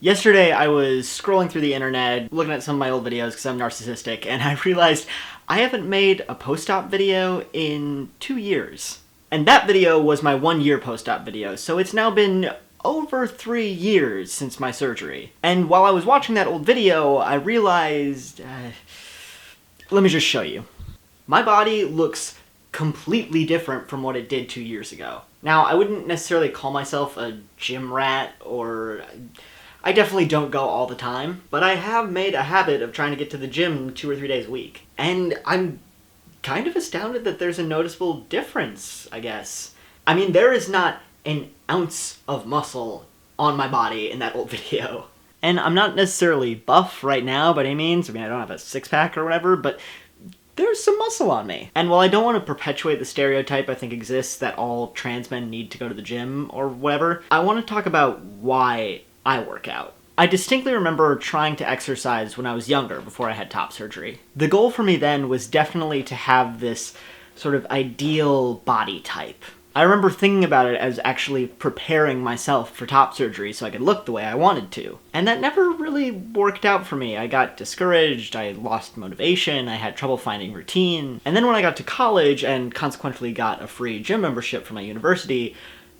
Yesterday I was scrolling through the internet, looking at some of my old videos because I'm narcissistic, and I realized I haven't made a post-op video in 2 years. And that video was my 1-year post-op video, so it's now been over 3 years since my surgery. And while I was watching that old video, I realized... let me just show you. My body looks completely different from what it did 2 years ago. Now, I wouldn't necessarily call myself a gym rat, or... I definitely don't go all the time, but I have made a habit of trying to get to the gym 2 or 3 days a week. And I'm kind of astounded that there's a noticeable difference, I guess. I mean, there is not an ounce of muscle on my body in that old video. And I'm not necessarily buff right now by any means. I mean, I don't have a six-pack or whatever, but there's some muscle on me. And while I don't want to perpetuate the stereotype I think exists that all trans men need to go to the gym or whatever, I want to talk about why I work out. I distinctly remember trying to exercise when I was younger, before I had top surgery. The goal for me then was definitely to have this sort of ideal body type. I remember thinking about it as actually preparing myself for top surgery so I could look the way I wanted to. And that never really worked out for me. I got discouraged, I lost motivation, I had trouble finding routine. And then when I got to college and consequently got a free gym membership from my university,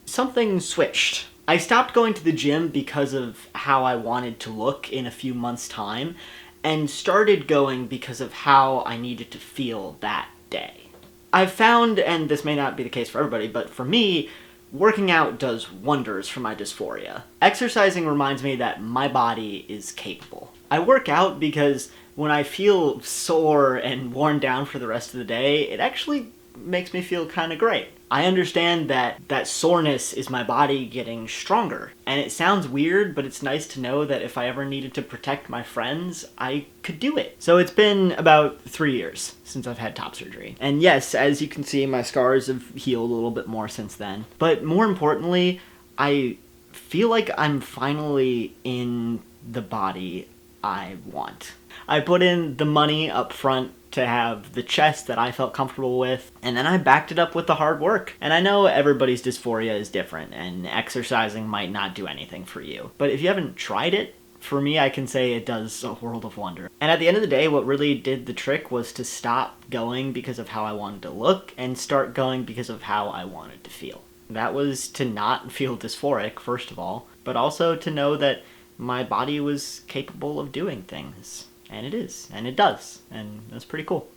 something switched. I stopped going to the gym because of how I wanted to look in a few months' time, and started going because of how I needed to feel that day. I've found, and this may not be the case for everybody, but for me, working out does wonders for my dysphoria. Exercising reminds me that my body is capable. I work out because when I feel sore and worn down for the rest of the day, it actually makes me feel kind of great. I understand that soreness is my body getting stronger. And it sounds weird, but it's nice to know that if I ever needed to protect my friends, I could do it. So it's been about 3 years since I've had top surgery. And yes, as you can see, my scars have healed a little bit more since then. But more importantly, I feel like I'm finally in the body I want. I put in the money up front to have the chest that I felt comfortable with, and then I backed it up with the hard work. And I know everybody's dysphoria is different, and exercising might not do anything for you. But if you haven't tried it, for me, I can say it does a world of wonder. And at the end of the day, what really did the trick was to stop going because of how I wanted to look, and start going because of how I wanted to feel. That was to not feel dysphoric, first of all, but also to know that my body was capable of doing things. And it is, and it does, and that's pretty cool.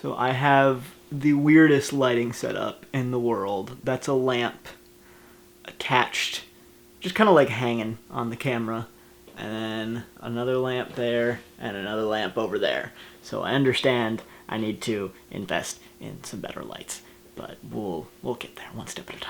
So I have the weirdest lighting setup in the world. That's a lamp attached, just kind of like hanging on the camera. And then another lamp there, and another lamp over there. So I understand I need to invest in some better lights, but we'll get there one step at a time.